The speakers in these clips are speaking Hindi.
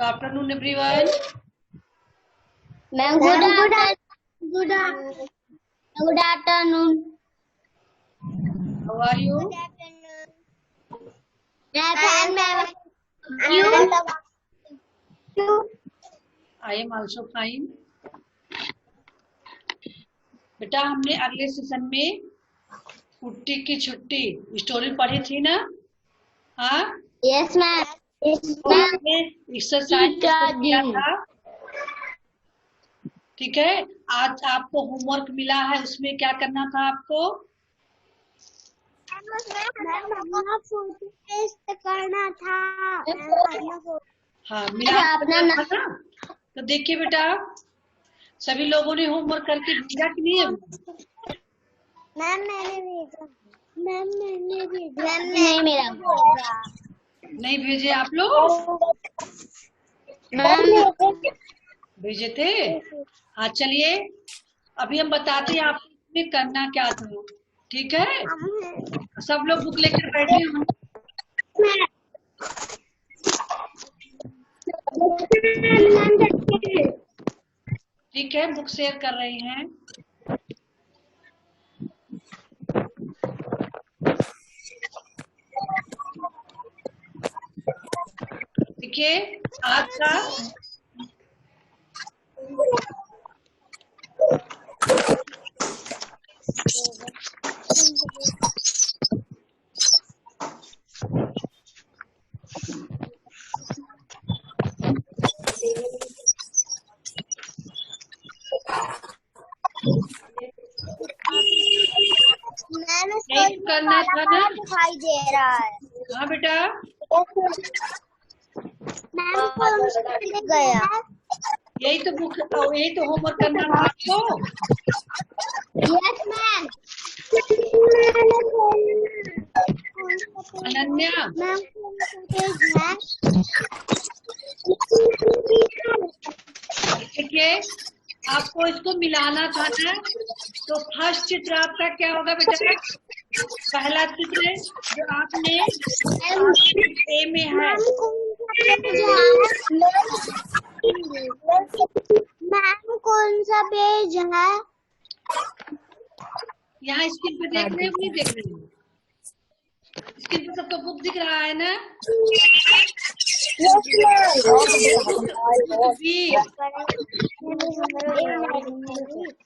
afternoon, everyone. Ma'am, good afternoon. How are you? I am also fine. बेटा हमने अगले सेशन में कुट्टी की छुट्टी स्टोरी पढ़ी थी ना? हाँ? Yes, ma'am. एक्सरसाइज किया था। ठीक है, आज आपको होमवर्क मिला है, उसमें क्या करना था आपको? फोटो पेस्ट करना था। हाँ, मिला था ना? तो देखिए बेटा, सभी लोगों ने होमवर्क करके भेजा कि नहीं? मैम मैंने भेजा। मैम नहीं मेरा नहीं भेजे आप लोग? मैम भेजे थे। हाँ चलिए, अभी हम बताते हैं आपको इसमें करना क्या था। ठीक है, सब लोग बुक लेकर बैठे हैं। ठीक है, बुक शेयर कर रहे हैं। देखिए आज का करना था ना? दिखाई दे रहा है। हाँ बेटा, मैम कौन सा गया? यही तो बुक, यही तो होमवर्क करना था आपको। Yes ma'am. अनन्या, मैम देखिए आपको इसको मिलाना था ना, तो फर्स्ट चित्र आपका क्या होगा बेटा? पहला चित्र जो आपने ए में है, मैम कौन सा पेज है? यहाँ स्क्रीन पे देख रहे हो नहीं देख रहे हो? स्क्रीन पे सबको बुक दिख रहा है ना?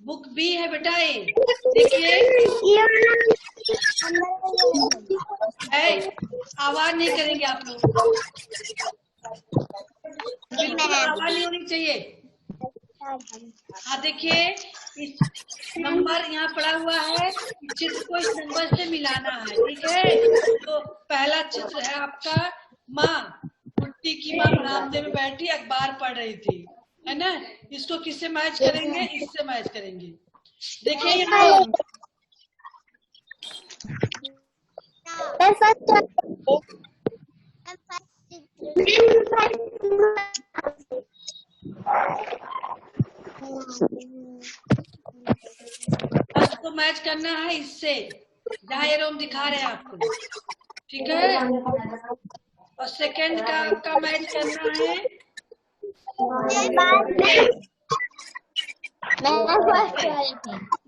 बुक बी है बेटा ये। देखिए आवाज नहीं करेंगे आप लोग, आवाज नहीं होनी चाहिए। हाँ देखिए, इस नंबर यहाँ पड़ा हुआ है, इस चित्र को इस नंबर से मिलाना है। ठीक है, तो पहला चित्र है आपका माँ, कुट्टी की माँ बरामदे में बैठी अखबार पढ़ रही थी, है ना? इसको किससे मैच करेंगे? इससे मैच करेंगे। देखिए यहाँ आपको मैच करना है इससे, जहाँ ये रोम दिखा रहे हैं आपको। ठीक है, और सेकंड का आपका मैच करना है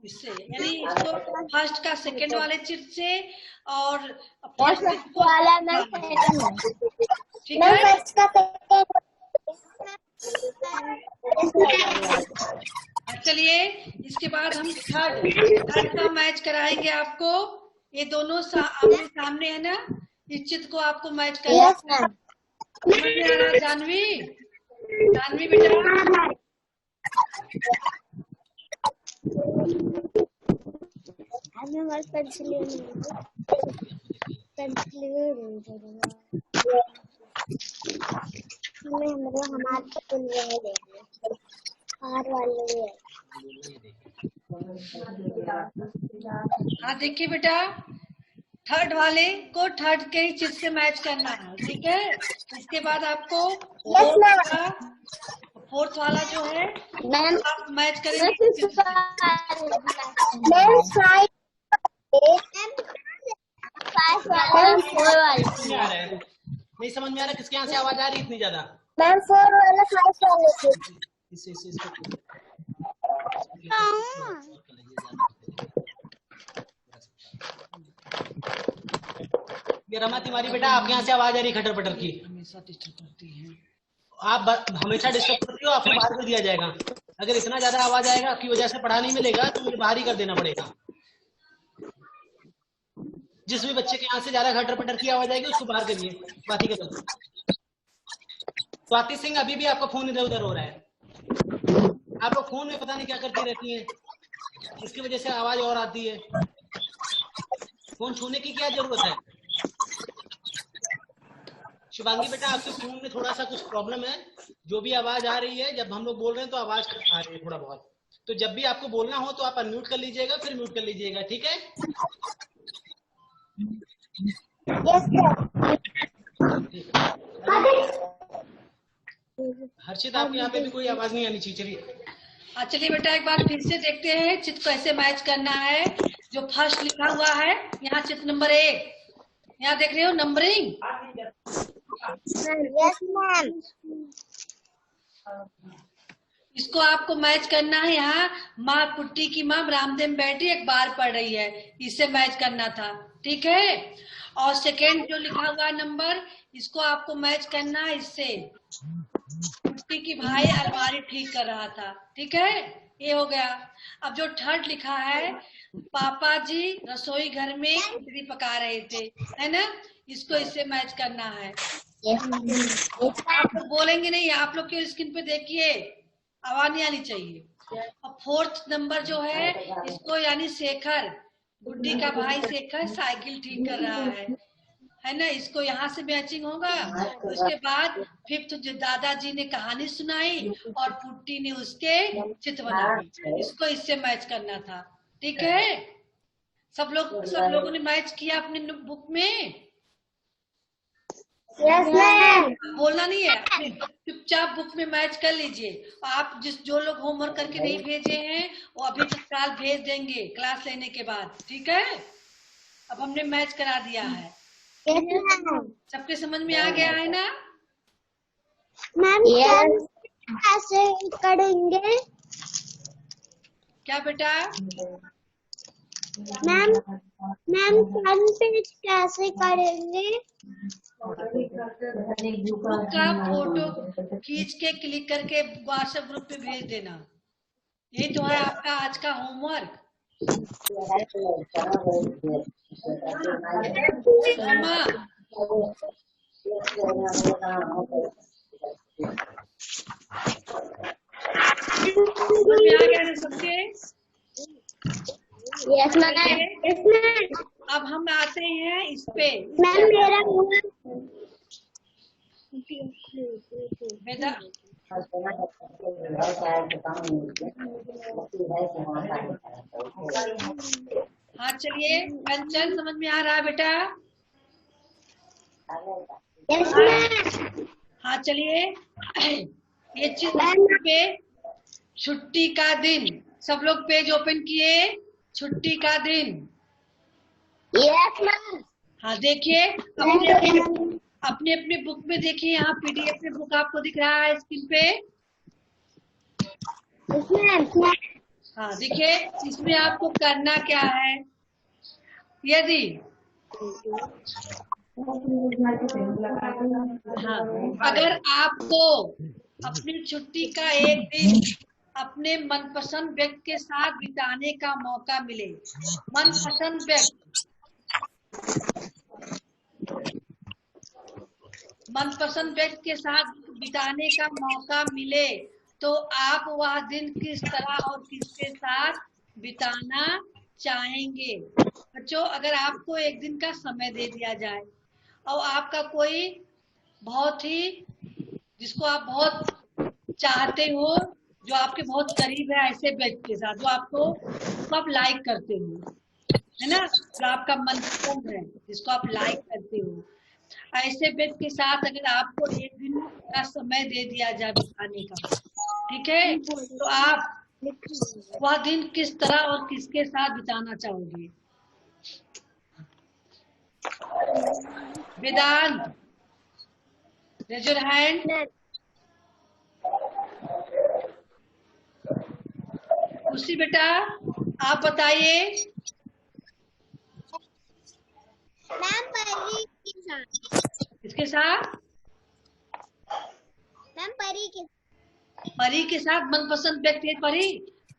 इससे, यानी इसको फर्स्ट का सेकंड वाले चित्र से और फर्स्ट वाला। ठीक है, चलिए इसके बाद हम थर्ड का मैच कराएंगे आपको। ये दोनों आमने सामने है ना, इस चित्र को आपको मैच करना है। समझ में आ रहा है जानवी? जानवी बेटा, हाँ देखिए बेटा, थर्ड वाले को थर्ड के ही चित्र से मैच करना है। ठीक है, इसके बाद आपको फोर्थ वाला जो है आप मैच करेंगे। नहीं समझ में आ रहा किसके यहाँ से आवाज आ रही इतनी ज्यादा? मैम 4 वाला 5 वाले को। इसको ये रमा तिवारी बेटा, आपके यहाँ से आवाज आ रही खटर पटर की? हमेशा डिस्टर्ब करती है। आप हमेशा डिस्टर्ब करती हो, आपको बाहर कर दिया जाएगा। अगर इतना ज्यादा आवाज आएगा आपकी वजह से पढ़ा नहीं मिलेगा तो मुझे बाहर ही कर देना पड़ेगा। जिस भी बच्चे के यहाँ से ज्यादा खटर पटर की आवाज आएगी उसको बाहर करिए, बात ही करो। स्वाति सिंह, अभी भी आपका फोन इधर उधर हो रहा है। आप लोग फोन में पता नहीं क्या करती रहती हैं, इसकी वजह से आवाज और आती है। फोन छूने की क्या जरूरत है? शिवांगी बेटा, आपके फोन में थोड़ा सा कुछ प्रॉब्लम है, जो भी आवाज आ रही है, जब हम लोग बोल रहे हैं तो आवाज आ रही है थोड़ा बहुत, तो जब भी आपको बोलना हो तो आप अनम्यूट कर लीजिएगा, फिर म्यूट कर लीजिएगा, ठीक है? यस हर्षित, आपके यहाँ पे भी कोई आवाज नहीं आनी चाहिए। चलिए चलिए बेटा, एक बार फिर से देखते हैं चित्र कैसे मैच करना है। जो फर्स्ट लिखा हुआ है यहाँ चित्र नंबर 1, यहाँ देख रहे हो नंबरिंग। Yes ma'am. इसको आपको मैच करना है। यहाँ माँ पुट्टी की माँ रामदेव बैठी एक बार पढ़ रही है, इससे मैच करना था, ठीक है। और सेकेंड जो लिखा हुआ नंबर, इसको आपको मैच करना है इससे। पुट्टी की भाई अलमारी ठीक कर रहा था, ठीक है, ये हो गया। अब जो थर्ड लिखा है, पापा जी रसोई घर में खिचड़ी पका रहे थे, है ना, इसको इससे मैच करना है। आप लोग बोलेंगे नहीं, आप लोग क्यों स्क्रीन पे देखिए, आवाज नहीं आनी चाहिए। और फोर्थ नंबर जो है, इसको यानी शेखर, गुड्डी का भाई शेखर साइकिल ठीक कर रहा है ना, इसको यहाँ से मैचिंग होगा। उसके बाद फिफ्थ जो दादाजी ने कहानी सुनाई और पुट्टी ने उसके चित्र बनाए, इसको इससे मैच करना था, ठीक है। सब लोगों ने मैच किया अपने बुक में। Yes ma'am. बोलना नहीं है, चुपचाप बुक में मैच कर लीजिए। आप जो लोग होमवर्क करके नहीं भेजे हैं वो अभी तत्काल भेज देंगे क्लास लेने के बाद, ठीक है। अब हमने मैच करा दिया है, सबके समझ में आ गया है ना मैम? कैसे करेंगे? क्या बेटा? मैम फ्रंट पेज कैसे करेंगे? बुक का फोटो खींच के क्लिक करके व्हाट्सएप ग्रुप पे भेज देना। यही तो है आपका आज का होमवर्क। समझ में आ गया ना सबके? Yes ma'am. अब हम आते हैं इस पे। मैम मेरा बेटा हाँ चलिए, कंचन समझ में आ रहा है बेटा? Yes ma'am. हाँ चलिए, ये चित्र पे छुट्टी का दिन, सब लोग पेज ओपन किए, छुट्टी का दिन। Yes ma'am. हाँ देखिए, अपने अपने बुक में देखिए, यहाँ पीडीएफ में बुक आपको दिख रहा है स्क्रीन पे। Yes ma'am. हाँ देखिए, इसमें आपको करना क्या है, यदि हाँ, अगर आपको अपनी छुट्टी का एक दिन अपने मनपसंद व्यक्ति के साथ बिताने का मौका मिले, मनपसंद व्यक्ति के साथ बिताने का मौका मिले, तो आप वह दिन किस तरह और किसके साथ बिताना चाहेंगे? बच्चों, अगर आपको एक दिन का समय दे दिया जाए और आपका कोई बहुत ही, जिसको आप बहुत चाहते हो, जो आपके बहुत करीब है, ऐसे व्यक्ति के साथ जो आपको आप लाइक करते हो, है ना, जो आपका मनपसंद है, जिसको आप लाइक करते हो, ऐसे व्यक्ति के साथ अगर आपको एक दिन का समय दे दिया जाए बिताने का, ठीक है, तो आप वह दिन किस तरह और किसके साथ बिताना चाहोगे? वेदांत, रेज योर हैंड। खुशी बेटा आप बताइए। मैम परी के साथ। किसके साथ? मैम परी के परी के साथ। मनपसंद व्यक्ति है परी।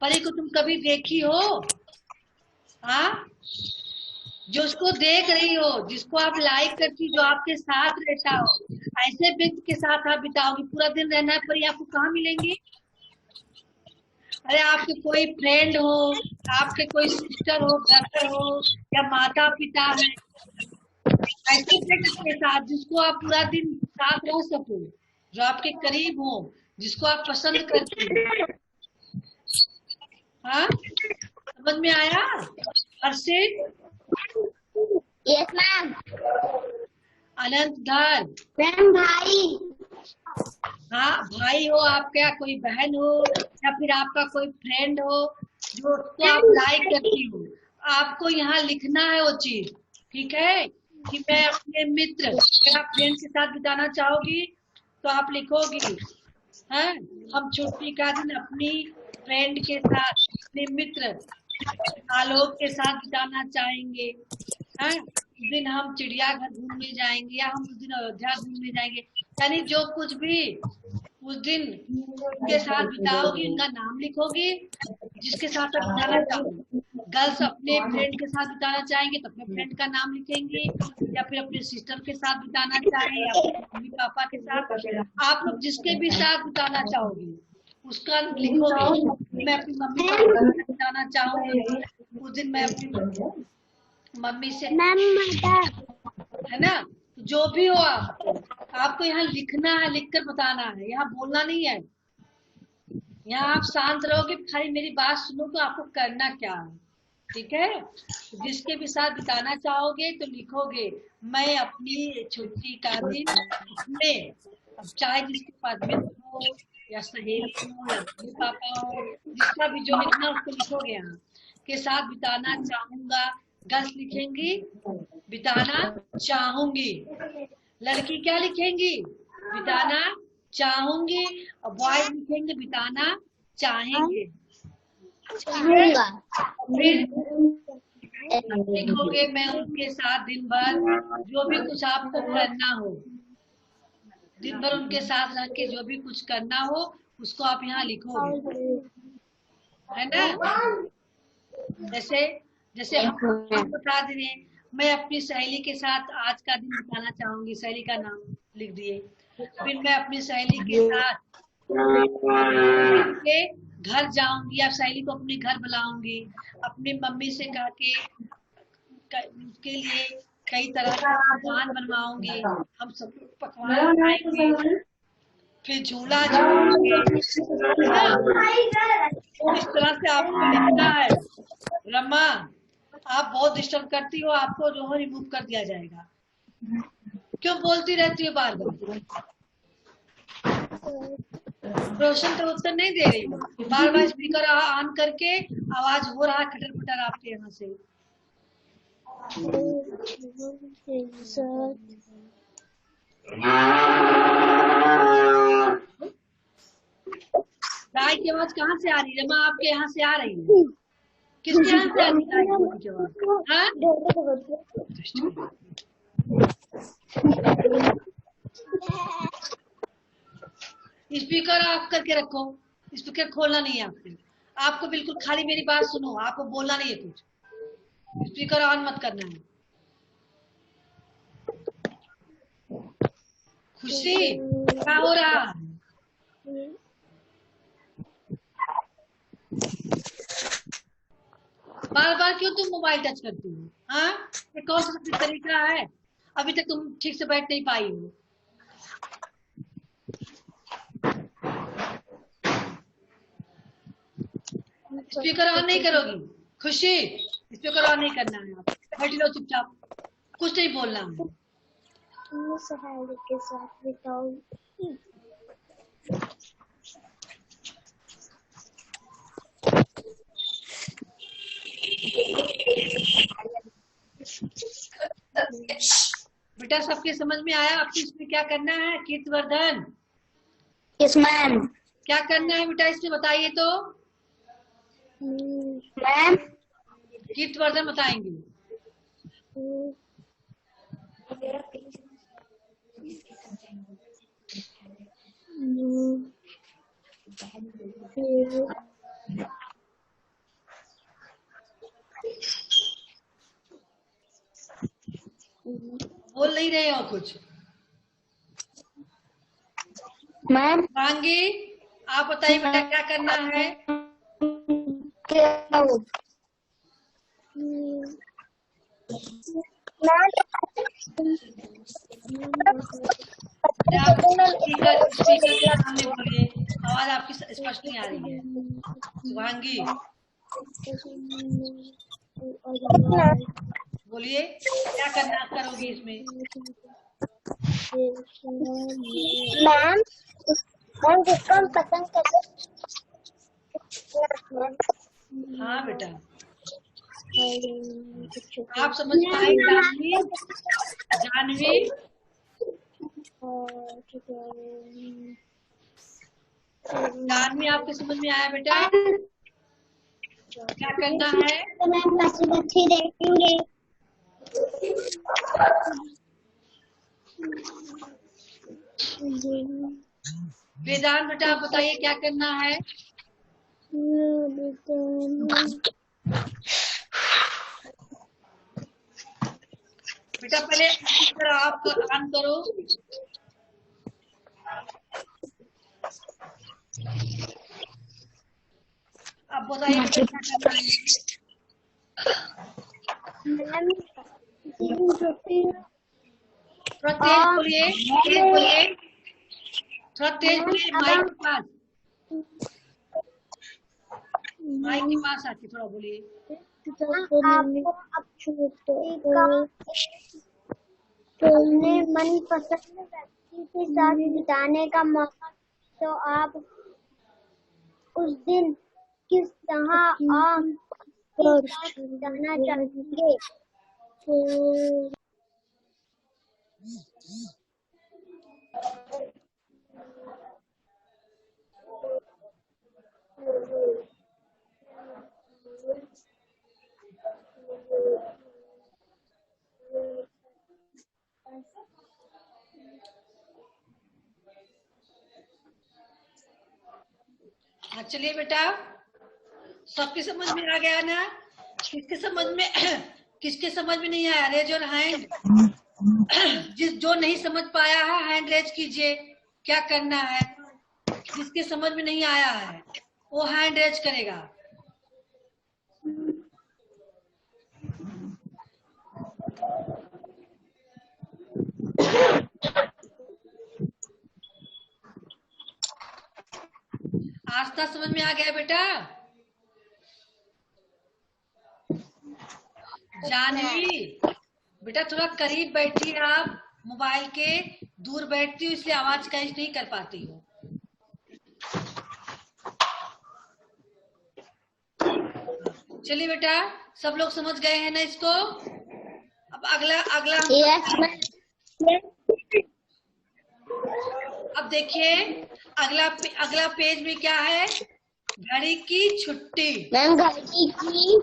परी को तुम कभी देखी हो? हाँ, जो उसको देख रही हो, जिसको आप लाइक करती, जो आपके साथ रहता हो, ऐसे व्यक्ति के साथ आप बिताओगी। पूरा दिन रहना है परी, आपको कहाँ मिलेंगी? अरे आपके कोई फ्रेंड हो, आपके कोई सिस्टर हो, ब्रदर हो, या माता पिता है, ऐसे व्यक्ति के साथ जिसको आप पूरा दिन साथ रह सको, जो आपके करीब हो, जिसको आप पसंद करते हो। हाँ, समझ में आया? हर्षित? Yes ma'am. अनंत धर? मैम भाई। हाँ, भाई हो आपका, कोई बहन हो, या फिर आपका कोई फ्रेंड हो जो उसको आप लाइक करती हो। आपको यहाँ लिखना है वो चीज, ठीक है? कि मैं अपने मित्र या फ्रेंड के साथ बिताना चाहोगी तो आप लिखोगी, हाँ, हम छुट्टी का दिन अपनी फ्रेंड के साथ, अपने मित्र आलोक के साथ बिताना चाहेंगे। हाँ, उस दिन हम चिड़ियाघर घूमने जाएंगे, या हम उस दिन अयोध्या घूमने जाएंगे। यानी जो कुछ भी उस दिन उनके साथ बिताओगी, उनका नाम लिखोगी, जिसके साथ आप बिताना चाहोगे। गर्ल्स अपने फ्रेंड के साथ बिताना चाहेंगे तो अपने फ्रेंड का नाम लिखेंगे, या फिर अपने सिस्टर के साथ बिताना चाहें, या अपने मम्मी पापा के साथ, आप लोग जिसके भी साथ बिताना चाहोगे उसका लिखोगे। मैं अपनी मम्मी पापा के साथ बिताना चाहूंगी, उस दिन मैं अपनी मम्मी से, है ना? जो भी हो आपको यहाँ लिखना है, लिखकर बताना है, यहाँ बोलना नहीं है। यहाँ आप शांत रहोगे, खाली मेरी बात सुनो तो आपको करना क्या है, ठीक है? जिसके भी साथ बिताना चाहोगे तो लिखोगे, मैं अपनी छुट्टी का दिन अपने, अब चाहे जिसके पास मित्र हो या सहेली हो या मम्मी पापा हो, जिसका भी जो लिखना उसको लिखोगे, यहाँ के साथ बिताना चाहूंगा। गर्ल्स लिखेंगी बिताना चाहूंगी, लड़की क्या लिखेंगी? बिताना चाहूंगी, और बॉयज लिखेंगे बिताना चाहेंगे। चाहूंगा। फिर लिखोगे, मैं उनके साथ दिन भर जो भी कुछ आपको करना हो, दिन भर उनके साथ रह के जो भी कुछ करना हो उसको आप यहाँ लिखोगे, है ना? जैसे हम बता दिए, मैं अपनी सहेली के साथ आज का दिन बिताना चाहूंगी, सहेली का नाम लिख दिए। फिर मैं अपनी सहेली के साथ के घर जाऊंगी, या सहेली को अपने घर बुलाऊंगी, अपनी मम्मी से कह के उसके लिए कई तरह के पकवान बनवाऊंगी, हम सब पकवान खाएंगे, फिर झूला झूलेंगे। इस तरह से आपको लिखना है। रमा, आप बहुत डिस्टर्ब करती हो, आपको जो है रिमूव कर दिया जाएगा। क्यों बोलती रहती हो बार बार? रोशन तो उत्तर नहीं दे रही, बार बार स्पीकर ऑन करके आवाज हो रहा है खटर पटर आपके यहाँ से। गाय की आवाज कहाँ से आ रही है? रमा आपके यहाँ से आ रही है? किसके यहाँ से आ रही है गाय की आवाज? स्पीकर ऑफ करके रखो, स्पीकर खोलना नहीं है आपको। आपको बिल्कुल खाली मेरी बात सुनो, आपको बोलना नहीं है कुछ, स्पीकर ऑन मत करना है। खुशी क्या हो रहा है? बार बार क्यों तुम मोबाइल टच करती हो? हाँ, ये कौन सा तरीका है? अभी तक तुम ठीक से बैठ नहीं पाई हो। स्पीकर ऑन नहीं करोगी? खुशी, स्पीकर ऑन नहीं करना है, आप बैठ लो चुपचाप, कुछ नहीं बोलना है। सहेली के साथ बिताऊंगी। बेटा सबके समझ में आया? आपको इसमें क्या करना है कीर्तिवर्धन? Yes ma'am. क्या करना है बेटा इसमें बताइए तो? मैम किस वर्जन बताएंगे? बोल नहीं रहे हो कुछ? मैम मांगी, आप बताइए बेटा क्या करना है? क्या हो आप स्पीकर के सामने बोलिए, आवाज आपकी स्पष्ट नहीं आ रही है। शुभांगी बोलिए क्या करना करोगी इसमें? मैम मैम जिसको हम पसंद करते हाँ बेटा, आप समझ पाए जानवी? जानवी जानवी आपके समझ में आया बेटा? क्या करना है? तो मैम बच्चे देखेंगे। वेदांत बेटा आप बताइए क्या करना है? बेटा पहले आप ऑन करो। अब बताइए बेटा क्या करना है? थोड़ा तेज बोलिए, तेज बोलिए, थोड़ा तेज बोलिए, माइक के पास, माइक के पास आके थोड़ा बोलिए। अपने मनपसंद व्यक्ति के साथ बिताने का मौका, तो आप उस दिन किस तरह आप जाना चाहेंगे? हाँ चलिए बेटा, सबके समझ में आ गया ना? किसके समझ में किसके समझ में नहीं आया? रेज और हैंड, जो नहीं समझ पाया है हैंड रेज कीजिए। क्या करना है? जिसके समझ में नहीं आया है वो हैंड रेज करेगा। आस्था समझ में आ गया बेटा? जानवी बेटा थोड़ा करीब बैठिए, आप मोबाइल के दूर बैठती हो इसलिए आवाज कैच नहीं कर पाती हो। चलिए बेटा, सब लोग समझ गए हैं ना इसको? अब अगला अब देखिए अगला पेज में क्या है? घड़ी की छुट्टी। मैम घड़ी की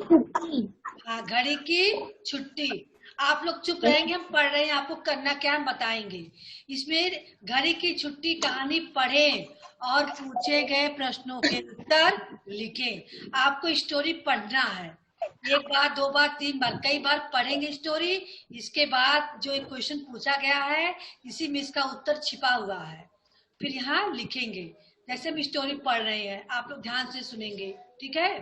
छुट्टी। हाँ घड़ी की छुट्टी। आप लोग चुप रहेंगे, हम पढ़ रहे हैं, आपको करना क्या हम बताएंगे। इसमें घड़ी की छुट्टी कहानी पढ़ें और पूछे गए प्रश्नों के उत्तर लिखें। आपको स्टोरी पढ़ना है, एक बार, दो बार, तीन बार, कई बार पढ़ेंगे स्टोरी। इसके बाद जो एक क्वेश्चन पूछा गया है इसी में इसका उत्तर छिपा हुआ है, फिर यहाँ लिखेंगे। जैसे हम स्टोरी पढ़ रहे हैं आप लोग ध्यान से सुनेंगे, ठीक है?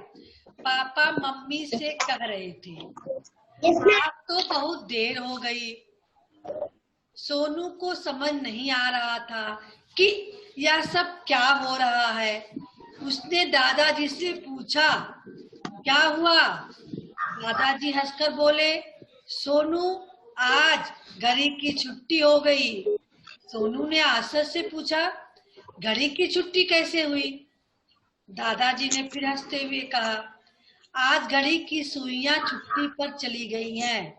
पापा मम्मी से कह रहे थे, आज तो बहुत देर हो गई। सोनू को समझ नहीं आ रहा था कि यह सब क्या हो रहा है। उसने दादाजी से पूछा, क्या हुआ? दादाजी हंसकर बोले, सोनू आज घड़ी की छुट्टी हो गई। सोनू ने आश्चर्य से पूछा, घड़ी की छुट्टी कैसे हुई? दादाजी ने फिर हंसते हुए कहा, आज घड़ी की सुइयां छुट्टी पर चली गई हैं।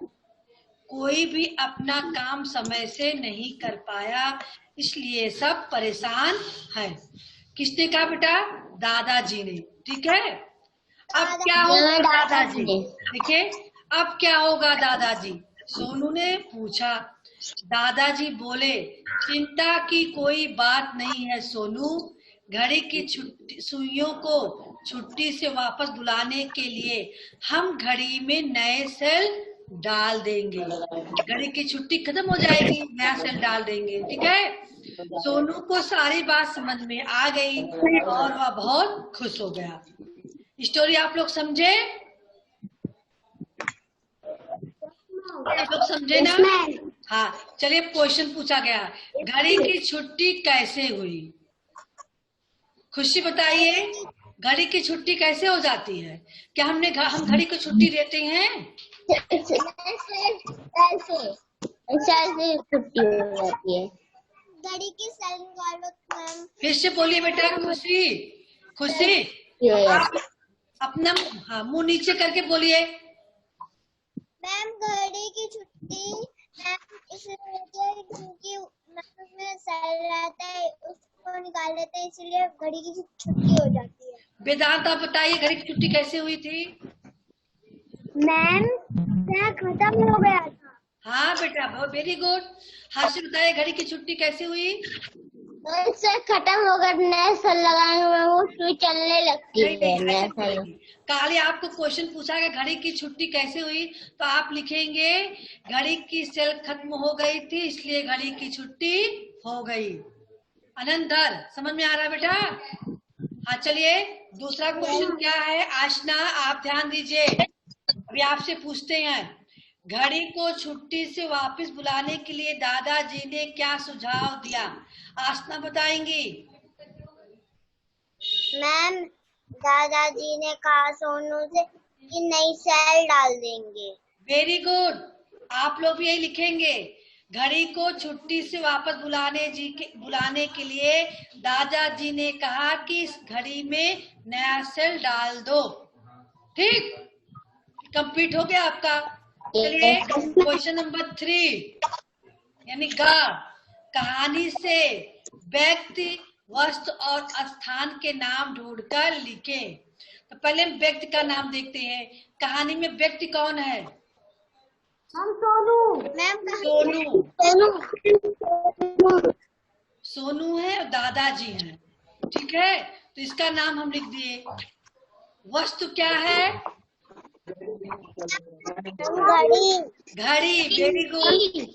कोई भी अपना काम समय से नहीं कर पाया, इसलिए सब परेशान हैं। किसने कहा बेटा? दादाजी ने, ठीक है? अब क्या होगा दादाजी? देखिए अब क्या होगा दादाजी? सोनू ने पूछा। दादाजी बोले, चिंता की कोई बात नहीं है सोनू, घड़ी की छुट्टी सुइयों को छुट्टी से वापस बुलाने के लिए हम घड़ी में नए सेल डाल देंगे। घड़ी की छुट्टी खत्म हो जाएगी, नया सेल डाल देंगे, ठीक है। सोनू को सारी बात समझ में आ गई और वह बहुत खुश हो गया। स्टोरी आप लोग समझे? आप लोग समझे ना? हाँ, चलिए क्वेश्चन पूछा गया, घड़ी की छुट्टी कैसे हुई? खुशी बताइए, घड़ी की छुट्टी कैसे हो जाती है? क्या हम घड़ी को छुट्टी देते हैं? ऐसे छुट्टी हो जाती है। घड़ी की सेल निकालो मैम। फिर से बोलिए बेटा। खुशी खुशी आप अपना मुंह नीचे करके बोलिए। मैम घड़ी की छुट्टी मैम इसलिए क्योंकि उसमें सेल रहता है, उसको निकाल देते हैं, इसलिए घड़ी की छुट्टी हो जाती है। वेदांत आप बताइए, घड़ी की छुट्टी कैसे हुई थी? मैम खत्म हो गया था। हाँ बेटा, बहुत वेरी गुड। हाशिर बताइए, घड़ी की छुट्टी कैसे हुई? इससे खत्म होकर नया सेल लगाने में वो सुई चलने लगती है। काले आपको क्वेश्चन पूछा गया घड़ी की छुट्टी कैसे हुई, तो आप लिखेंगे घड़ी की सेल खत्म हो गई थी इसलिए घड़ी की छुट्टी हो गई। अनंतर समझ में आ रहा है बेटा? हाँ चलिए, दूसरा क्वेश्चन क्या है? आशना आप ध्यान दीजिए, अभी आपसे पूछते हैं, घड़ी को छुट्टी से वापस बुलाने के लिए दादाजी ने क्या सुझाव दिया? आसना बताएंगी। मैम दादाजी ने कहा सोनू से कि नई सेल डाल देंगे। वेरी गुड, आप लोग भी यही लिखेंगे, घड़ी को छुट्टी से वापस बुलाने के लिए दादाजी ने कहा कि इस घड़ी में नया सेल डाल दो। ठीक, कंप्लीट हो गया आपका। चलिए क्वेश्चन नंबर 3 यानी कहानी से व्यक्ति, वस्तु और स्थान के नाम ढूंढकर लिखे। तो पहले हम व्यक्ति का नाम देखते हैं। कहानी में व्यक्ति कौन है? हम सोनू। मैम सोनू है और दादाजी हैं, ठीक है, तो इसका नाम हम लिख दिए। वस्तु क्या है? घड़ी। वेरी गुड,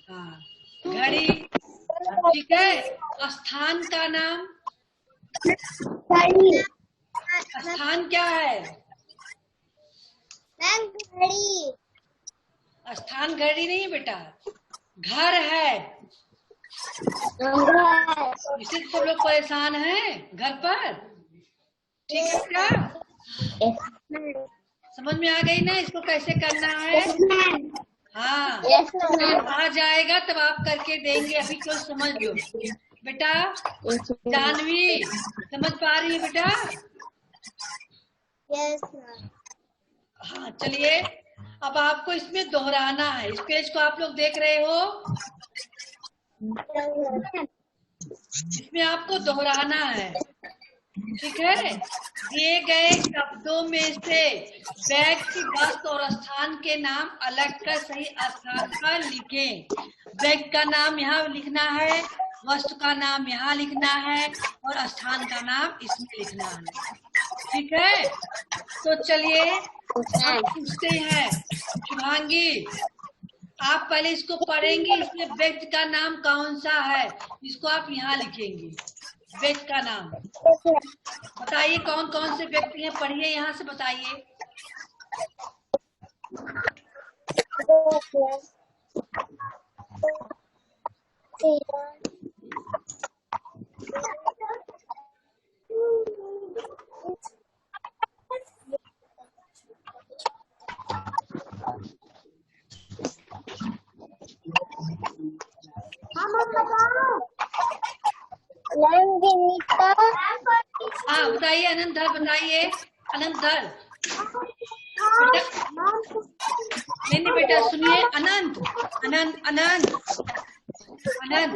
हाँ घड़ी, ठीक है। स्थान का नाम? स्थान क्या है? घड़ी। स्थान घड़ी नहीं है बेटा, घर है। इसे सब लोग परेशान हैं घर पर, ठीक है क्या? समझ में आ गई ना इसको कैसे करना है? हाँ, आ जाएगा तब आप करके देंगे, अभी तो समझ लो बेटा। जानवी समझ पा रही है बेटा? यस। हाँ चलिए, अब आपको इसमें दोहराना है। इस पेज को आप लोग देख रहे हो, इसमें आपको दोहराना है, ठीक है। दिए गए शब्दों में से व्यक्ति, वस्तु और स्थान के नाम अलग कर सही स्थान पर लिखें। व्यक्ति का नाम यहाँ लिखना है, वस्तु का नाम यहाँ लिखना है और स्थान का नाम इसमें लिखना है, ठीक है। तो चलिए हम पूछते हैं, शुभांगी आप पहले इसको पढ़ेंगे, इसमें व्यक्ति का नाम कौन सा है, इसको आप यहाँ लिखेंगे। व्यक्ति का नाम बताइए, कौन कौन से व्यक्ति हैं, पढ़िए यहाँ से बताइए। हाँ बताइए, अनंत बताइए, अनंत नहीं बेटा सुनिए, अनंत अनंत अनंत अनंत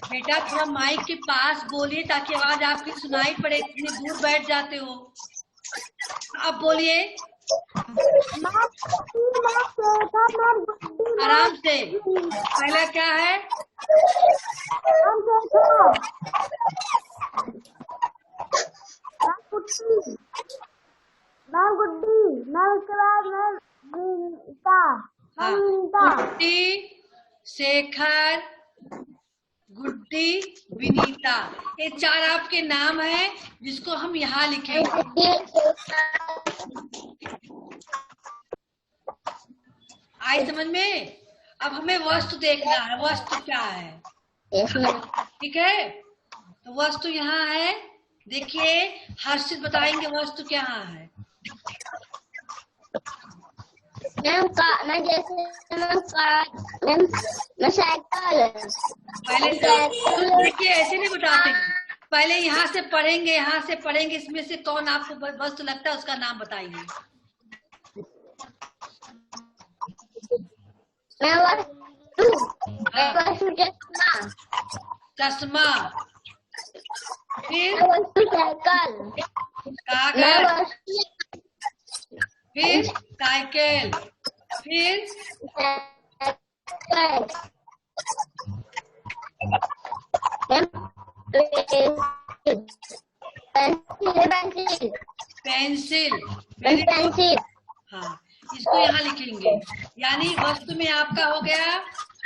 बेटा थोड़ा माइक के पास बोलिए ताकि आवाज आपकी सुनाई पड़े, इतनी दूर बैठ जाते हो। अब बोलिए मैम सोफा, मैम गुड्डी, आराम से। पहला क्या है? मैम सोफा, मैम कुर्सी, मैम गुड्डी, मैम उसके बाद मैम रीता, हाँ, मैम रीता, गुड्डी, शेखर, गुड्डी, विनीता, ये 4 आपके नाम हैं जिसको हम यहाँ लिखेंगे। आई समझ में? अब हमें वस्तु देखना है, वस्तु क्या है, ठीक है? तो वस्तु यहाँ है, देखिए हर्षित बताएंगे वस्तु क्या है। मैम साइकिल, पहले तो देखिए ऐसे नहीं बताते, पहले यहाँ से पढ़ेंगे, यहाँ से पढ़ेंगे, इसमें से कौन आपको वस्तु लगता है उसका नाम बताइए। चश्मा, फिर कागज, फिर साइकिल, फिर पेंसिल, पेंसिल, हाँ इसको यहाँ लिखेंगे। यानी वस्तु में आपका हो गया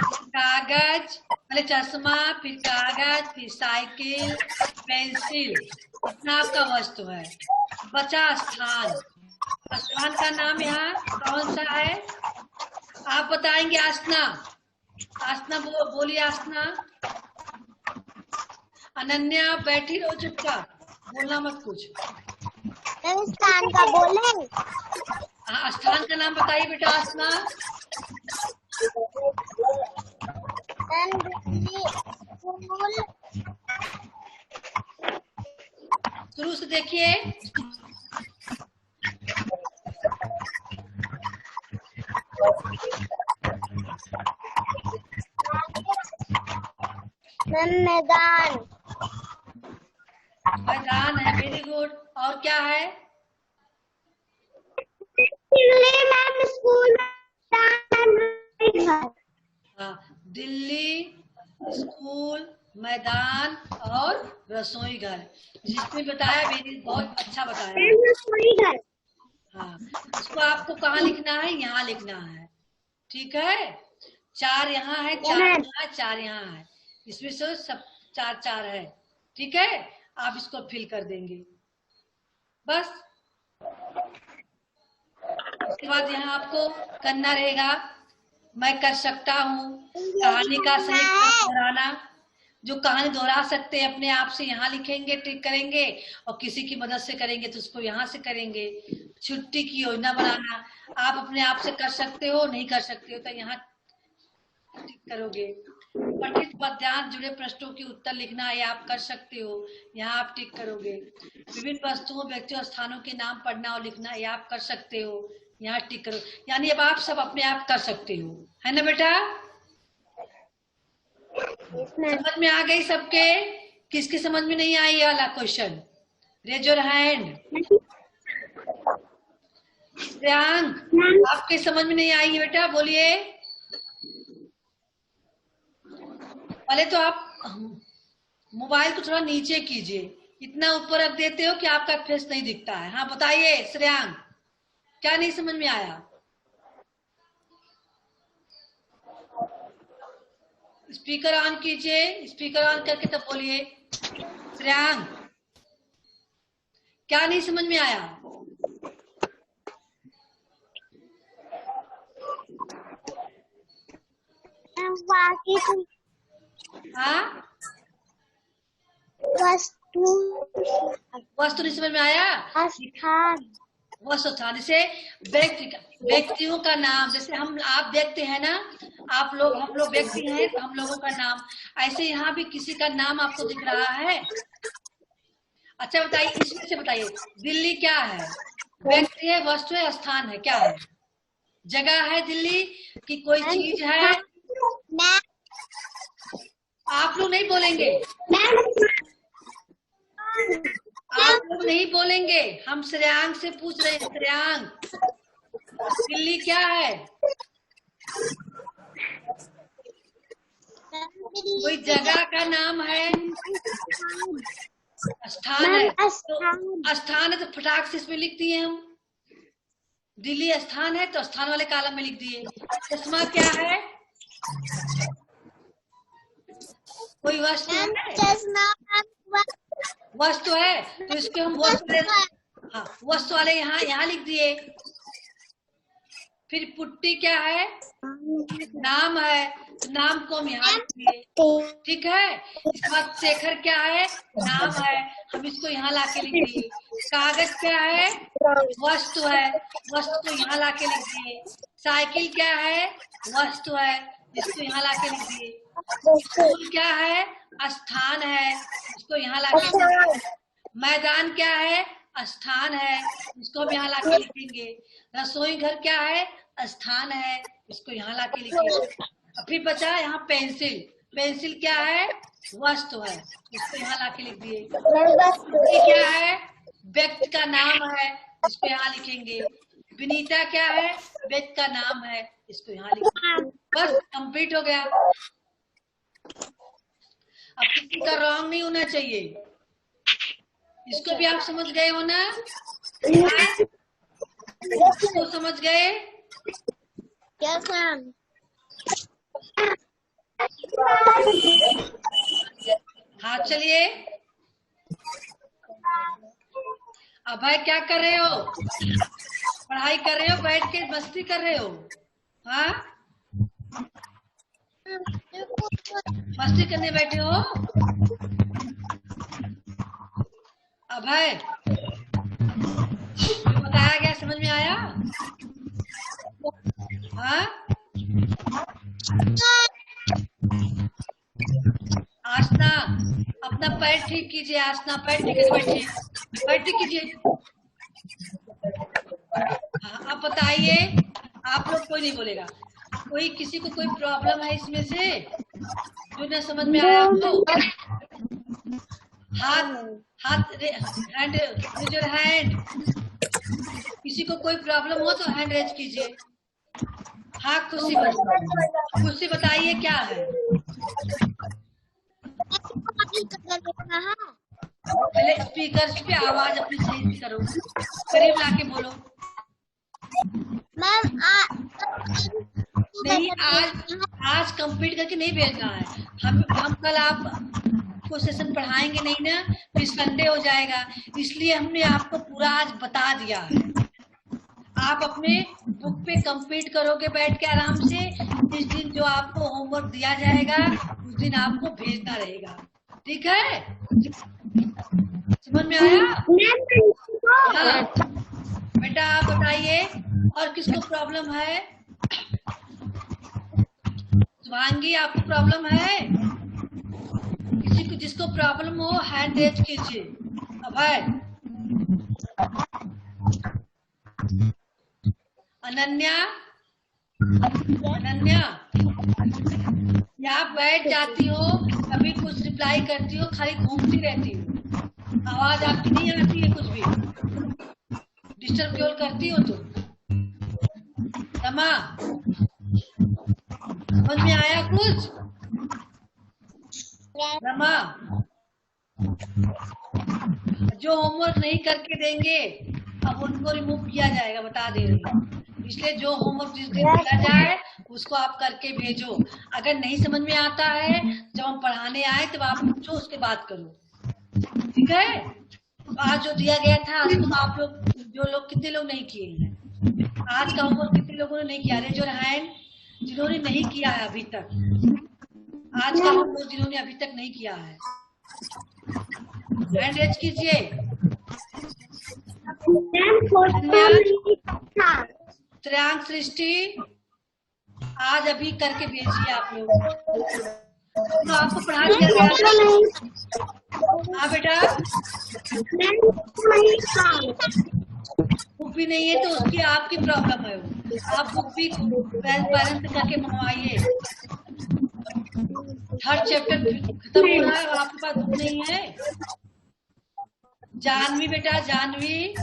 कागज, पहले चश्मा, फिर कागज, फिर साइकिल, पेंसिल, इतना आपका वस्तु है। बचा स्थान, स्थान का नाम यहाँ कौन सा है? आप बताएंगे आसना, आसना बोलिए आसना। अनन्या बैठी रहो चुपचाप, बोलना मत कुछ। स्थान का बोले, हाँ स्थान का नाम बताइए बेटा आसना। शुरू से देखिए, मैदान, मैदान है, वेरी गुड। और क्या है? मैम स्कूल, हाँ दिल्ली, स्कूल, मैदान और रसोई घर। जिसने बताया वेरी बहुत अच्छा बताया। हाँ इसको आपको कहाँ लिखना है? यहाँ लिखना है, ठीक है? 4 यहाँ है, 4 यहाँ, 4 यहाँ है, इसमें से सब 4 है, ठीक है? आप इसको फिल कर देंगे बस। उसके बाद यहाँ आपको करना रहेगा मैं कर सकता हूँ, कहानी का सही दोहराना। जो कहानी दोहरा सकते हैं अपने आप से यहाँ लिखेंगे, टिक करेंगे, और किसी की मदद से करेंगे तो उसको यहाँ से करेंगे। छुट्टी की योजना बनाना आप अपने आप से कर सकते हो, नहीं कर सकते हो तो यहाँ टिक करोगे। पठित पद्यांश जुड़े प्रश्नों के उत्तर लिखना है, आप कर सकते हो, यहाँ आप टिक करोगे। विभिन्न वस्तुओं, व्यक्तियों और स्थानों के नाम पढ़ना और लिखना, ये आप कर सकते हो, यहाँ टिक करो। यानी अब आप सब अपने आप कर सकते हो, है ना बेटा? समझ में आ गई सबके? किसकी समझ में नहीं आई ये वाला question? Raise your hand. Shreyank आपके समझ में नहीं आई बेटा, बोलिए। पहले तो आप मोबाइल को थोड़ा नीचे कीजिए, इतना ऊपर रख देते हो कि आपका फेस नहीं दिखता है। हाँ बताइए श्रेयांक, क्या नहीं समझ में आया? स्पीकर ऑन कीजिए, स्पीकर ऑन करके तब बोलिए। श्रेयांक क्या नहीं समझ में आया? हाँ वस्तु नहीं समझ में आया? स्थान, वस्तु स्थान, जैसे व्यक्तियों का नाम, जैसे हम आप व्यक्ति है ना, आप लोग हम लोग व्यक्ति हैं तो हम लोगों का नाम, ऐसे यहाँ भी किसी का नाम आपको दिख रहा है। अच्छा बताइए, इसमें से बताइए दिल्ली क्या है? व्यक्ति है, वस्तु है, स्थान है, क्या है? जगह है दिल्ली कि कोई चीज है? आप लोग नहीं बोलेंगे, आप लोग नहीं बोलेंगे, हम श्रेयांक से पूछ रहे हैं। श्रेयांक, दिल्ली क्या है? कोई जगह का नाम है? स्थान है। तो स्थान है तो फटाक से इसमें लिख दिए हम। दिल्ली स्थान है तो स्थान वाले कॉलम में लिख दिए। चश्मा क्या है? कोई वस्तु है? वस्तु है तो इसके हम वस्तु वाले यहाँ लिख दिए। फिर पुट्टी क्या है? नाम है तो नाम को हम यहाँ लिख दिए। ठीक है। इसके बाद शेखर क्या है? नाम है, हम इसको यहाँ लाके लिख दिए। कागज क्या है? वस्तु है, वस्तु को यहाँ लाके लिख दिए। साइकिल क्या है? वस्तु है, इसको यहाँ लाके लिख दिए। स्कूल क्या है? स्थान है, इसको यहाँ लाके लिख दिए। मैदान क्या है? स्थान है, इसको हम यहाँ लाके लिखेंगे। रसोई घर क्या है? स्थान है, इसको यहाँ लाके लिखेंगे। फिर बचा यहाँ पेंसिल। पेंसिल क्या है? वस्तु है, इसको यहाँ लाके लिख दिए। ये क्या है? व्यक्ति का नाम है, इसको यहाँ लिखेंगे। विनीता क्या है? व्यक्ति का नाम है, इसको यहाँ लिखेंगे। बस कंप्लीट हो गया। अब किसी का रॉन्ग नहीं होना चाहिए। इसको भी आप समझ गए हो ना? इसको समझ गए? Yes ma'am. हाँ चलिए। अभय क्या कर रहे हो? पढ़ाई कर रहे हो? बैठ के मस्ती कर रहे हो? हाँ, मस्ती करने बैठे हो? अभय, जो बताया गया समझ में आया? हाँ? आसना, अपना पैर ठीक कीजिए। आसना, पैर ठीक है, बैठिए, पैर ठीक कीजिए। हाँ, अब बताइए। आप लोग कोई नहीं बोलेगा। कोई किसी को कोई प्रॉब्लम है इसमें से जो न समझ में आया आपको? Hand raise your hand. किसी को कोई प्रॉब्लम हो तो हैंड रेज कीजिए। हाँ, खुशी बताइए क्या है? पहले स्पीकर पे आवाज अपनी सही करो, करीब लाके बोलो। मैम नहीं, आज कंप्लीट करके नहीं भेजना है। हम कल आपको सेशन पढ़ाएंगे नहीं ना, फिर संडे हो जाएगा, इसलिए हमने आपको पूरा आज बता दिया है। आप अपने बुक पे कंप्लीट करोगे बैठ के आराम से। जिस दिन जो आपको होमवर्क दिया जाएगा उस दिन आपको भेजना रहेगा। ठीक है? समझ में आया? हाँ। बेटा आप बताइए, और किसको प्रॉब्लम है? शुभांगी, आपको प्रॉब्लम है? किसी को जिसको प्रॉब्लम हो हैंड रेज कीजिए। अभय, अनन्या, अनन्या, यहाँ बैठ जाती हो, कभी कुछ रिप्लाई करती हो, खाली घूमती रहती हो, आवाज आपकी नहीं आती है, कुछ भी डिस्टर्ब केवल करती हो तुम। रमा, समझ में आया कुछ? रमा, जो होमवर्क नहीं करके देंगे अब उनको रिमूव किया जाएगा, बता दे रही हूँ। इसलिए जो होमवर्क जिस दिन दिया जाए उसको आप करके भेजो। अगर नहीं समझ में आता है, जब हम पढ़ाने आए तब आप पूछो, उसके बाद करो। ठीक है? आज जो दिया गया था उसको आप लोग, जो लोग, कितने लोग नहीं किए हैं आज का होमवर्क? कितने लोगों ने नहीं किया? रेज योर हैंड जिन्होंने नहीं किया है अभी तक। आज का होमवर्क जिन्होंने अभी तक नहीं किया है, हैंड रेज कीजिए। श्रेयांक, सृष्टि, आज अभी करके भेजिए आप लोग। तो आपको पढ़ा दिया गया। हाँ बेटा, बुक भी नहीं है तो उसकी आपकी प्रॉब्लम है। आप बुक भी पेरेंट्स से करके मंगवाइए। हर चैप्टर खत्म हो रहा है और आपके पास बुक नहीं है। जानवी बेटा, जानवी,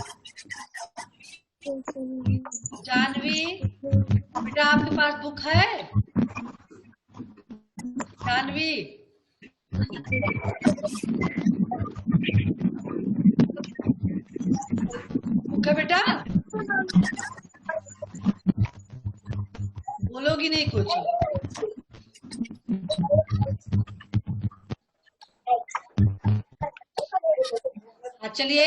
जानवी बेटा आपके पास बुक है? जानवी, बुक है बेटा? बोलोगी नहीं कुछ? हाँ चलिए,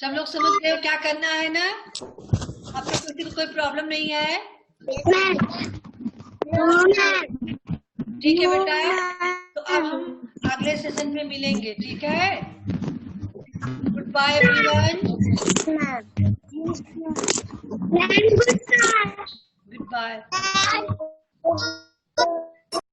सब लोग समझ गए हो क्या करना है ना? आपको किसी को कोई प्रॉब्लम नहीं है? ठीक है बेटा, तो अब हम अगले सेशन में मिलेंगे, ठीक है? Goodbye everyone, good bye.